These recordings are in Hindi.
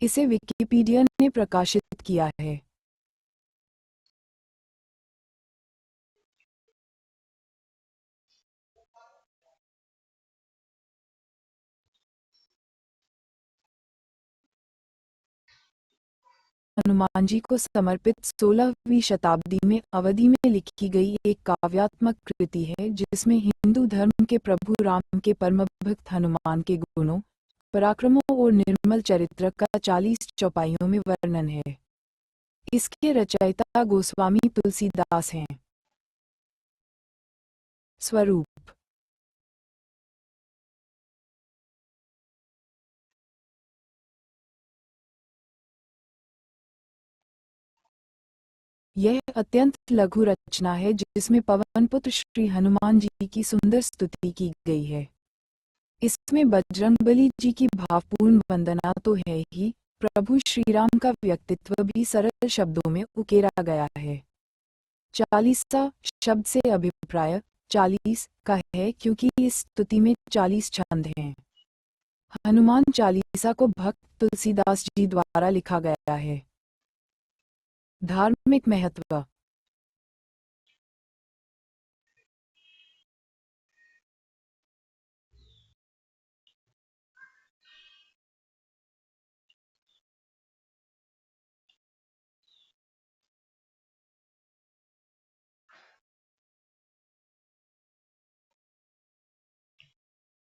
इसे विकिपीडिया ने प्रकाशित किया है। हनुमान जी को समर्पित 16वीं शताब्दी में अवधि में लिखी गई एक काव्यात्मक कृति है जिसमें हिंदू धर्म के प्रभु राम के परम भक्त हनुमान के गुणों, पराक्रमों और निर्मल चरित्र का 40 चौपाइयों में वर्णन है। इसके रचयिता गोस्वामी तुलसीदास हैं। स्वरूप। यह अत्यंत लघु रचना है जिसमें पवन पुत्र श्री हनुमान जी की सुंदर स्तुति की गई है। इसमें बजरंगबली जी की भावपूर्ण वंदना तो है ही, प्रभु श्री राम का व्यक्तित्व भी सरल शब्दों में उकेरा गया है। 40 शब्द से अभिप्राय 40 का है क्योंकि इस स्तुति में 40 छंद हैं। हनुमान चालीसा को भक्त तुलसीदास जी द्वारा लिखा गया है। धार्मिक महत्व।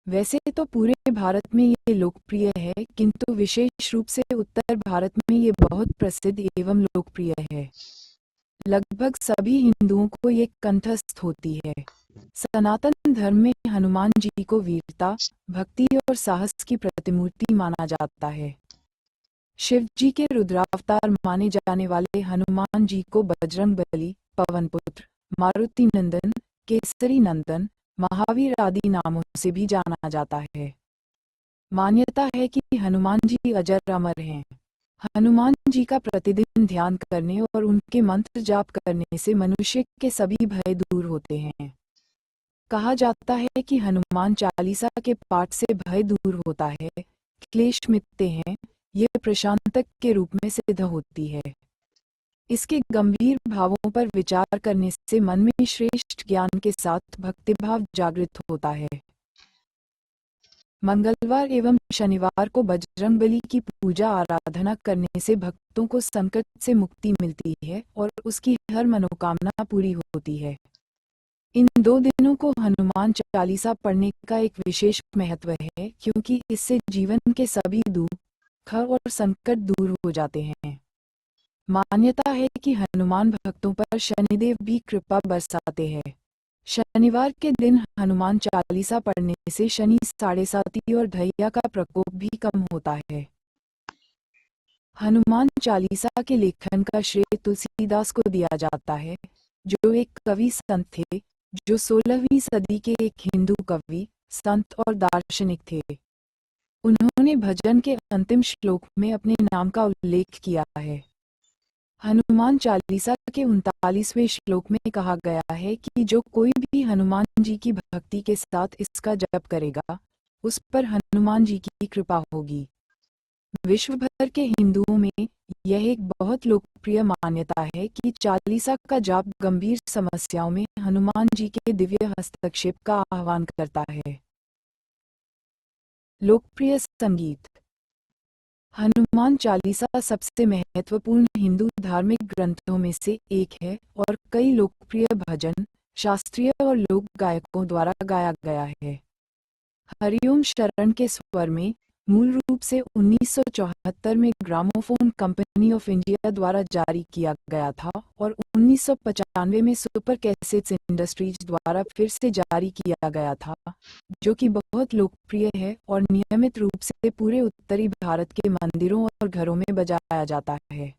वैसे तो पूरे भारत में ये लोकप्रिय है, किंतु विशेष रूप से उत्तर भारत में ये बहुत प्रसिद्ध एवं लोकप्रिय है। लगभग सभी हिंदुओं को ये कंठस्थ होती है। सनातन धर्म में हनुमान जी को वीरता, भक्ति और साहस की प्रतिमूर्ति माना जाता है। शिव जी के रुद्रावतार माने जाने वाले हनुमान जी को बजरंगबली, पवनपुत्र, मारुति नंदन, केसरी नंदन, महावीर आदि नामों से भी जाना जाता है। मान्यता है कि हनुमान जी अजर अमर हैं। हनुमान जी का प्रतिदिन ध्यान करने और उनके मंत्र जाप करने से मनुष्य के सभी भय दूर होते हैं। कहा जाता है कि हनुमान चालीसा के पाठ से भय दूर होता है, क्लेश मिटते हैं, यह प्रशांतक के रूप में सिद्ध होती है। इसके गंभीर भावों पर विचार करने से मन में श्रेष्ठ ज्ञान के साथ भक्तिभाव जागृत होता है। मंगलवार एवं शनिवार को बजरंगबली की पूजा आराधना करने से भक्तों को संकट से मुक्ति मिलती है और उसकी हर मनोकामना पूरी होती है। इन 2 दिनों को हनुमान चालीसा पढ़ने का एक विशेष महत्व है क्योंकि इससे जीवन के सभी दुख और संकट दूर हो जाते हैं। मान्यता है कि हनुमान भक्तों पर शनिदेव भी कृपा बरसाते हैं। शनिवार के दिन हनुमान चालीसा पढ़ने से शनि साढ़ेसाती और ढैया का प्रकोप भी कम होता है। हनुमान चालीसा के लेखन का श्रेय तुलसीदास को दिया जाता है, जो एक कवि संत थे, जो 16वीं सदी के एक हिंदू कवि, संत और दार्शनिक थे। उन्होंने भजन के अंतिम श्लोक में अपने नाम का उल्लेख किया है। हनुमान चालीसा के 39वें श्लोक में कहा गया है कि जो कोई भी हनुमान जी की भक्ति के साथ इसका जप करेगा, उस पर हनुमान जी की कृपा होगी। विश्व भर के हिंदुओं में यह एक बहुत लोकप्रिय मान्यता है कि चालीसा का जाप गंभीर समस्याओं में हनुमान जी के दिव्य हस्तक्षेप का आह्वान करता है। लोकप्रिय संगीत। हनुमान चालीसा सबसे महत्वपूर्ण हिंदू धार्मिक ग्रंथों में से एक है और कई लोकप्रिय भजन, शास्त्रीय और लोक गायकों द्वारा गाया गया है। हरिओम शरण के स्वर में मूल रूप से 1974 में ग्रामोफोन कंपनी ऑफ इंडिया द्वारा जारी किया गया था और 1995 में सुपर कैसेट्स इंडस्ट्रीज द्वारा फिर से जारी किया गया था, जो कि बहुत लोकप्रिय है और नियमित रूप से पूरे उत्तरी भारत के मंदिरों और घरों में बजाया जाता है।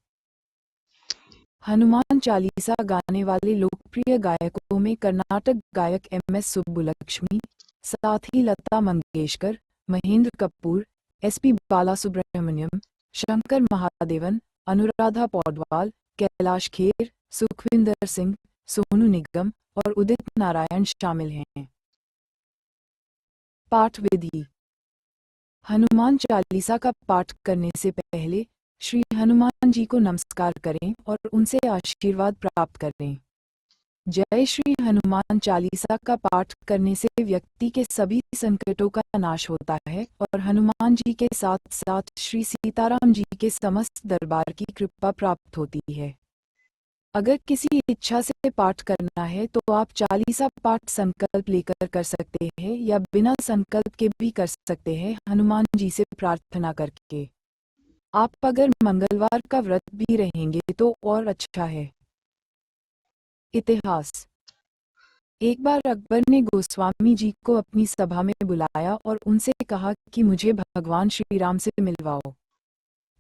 हनुमान चालीसा गाने वाले लोकप्रिय गायकों में कर्नाटक गायक एम.एस. सुब्बुलक्ष्मी, साथ ही लता मंगेशकर, महेंद्र कपूर, एस.पी. बालासुब्रमण्यम, शंकर महादेवन, अनुराधा पौडवाल, कैलाश खेर, सुखविंदर सिंह, सोनू निगम और उदित नारायण शामिल हैं। पाठ विधि। हनुमान चालीसा का पाठ करने से पहले श्री हनुमान जी को नमस्कार करें और उनसे आशीर्वाद प्राप्त करें। जय श्री हनुमान चालीसा का पाठ करने से व्यक्ति के सभी संकटों का नाश होता है और हनुमान जी के साथ साथ श्री सीताराम जी के समस्त दरबार की कृपा प्राप्त होती है। अगर किसी इच्छा से पाठ करना है तो आप चालीसा पाठ संकल्प लेकर कर सकते हैं या बिना संकल्प के भी कर सकते हैं हनुमान जी से प्रार्थना करके। आप अगर मंगलवार का व्रत भी रहेंगे तो और अच्छा है। इतिहास। एक बार अकबर ने गोस्वामी जी को अपनी सभा में बुलाया और उनसे कहा कि मुझे भगवान श्री राम से मिलवाओ।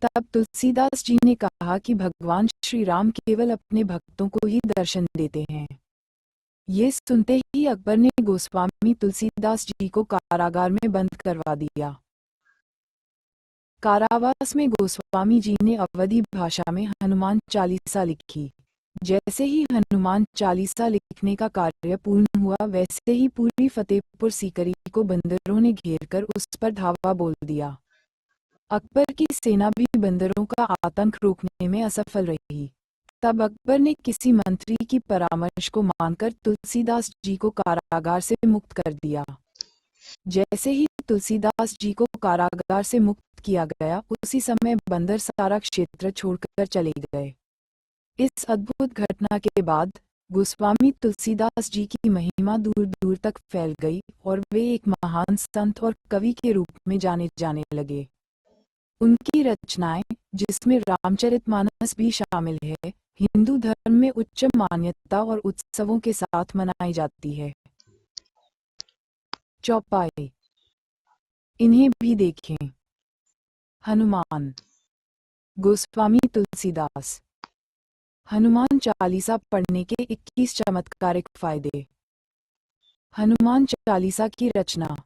तब तुलसीदास जी ने कहा कि भगवान श्री राम केवल अपने भक्तों को ही दर्शन देते हैं। ये सुनते ही अकबर ने गोस्वामी तुलसीदास जी को कारागार में बंद करवा दिया। कारावास में गोस्वामी जी ने अवधी भाषा में हनुमान चालीसा लिखी। जैसे ही हनुमान चालीसा लिखने का कार्य पूर्ण हुआ वैसे ही पूरी फतेहपुर सीकरी को बंदरों ने घेरकर उस पर धावा बोल दिया। अकबर की सेना भी बंदरों का आतंक रोकने में असफल रही। तब अकबर ने किसी मंत्री की परामर्श को मानकर तुलसीदास जी को कारागार से मुक्त कर दिया। जैसे ही तुलसीदास जी को कारागार से मुक्त किया गया उसी समय बंदर सारा क्षेत्र छोड़कर चले गए। इस अद्भुत घटना के बाद गोस्वामी तुलसीदास जी की महिमा दूर दूर तक फैल गई और वे एक महान संत और कवि के रूप में जाने जाने लगे। उनकी रचनाएं, जिसमें रामचरितमानस भी शामिल है, हिंदू धर्म में उच्च मान्यता और उत्सवों के साथ मनाई जाती है। चौपाई। इन्हें भी देखें। हनुमान। गोस्वामी तुलसीदास। हनुमान चालीसा पढ़ने के 21 चमत्कारिक फायदे। हनुमान चालीसा की रचना।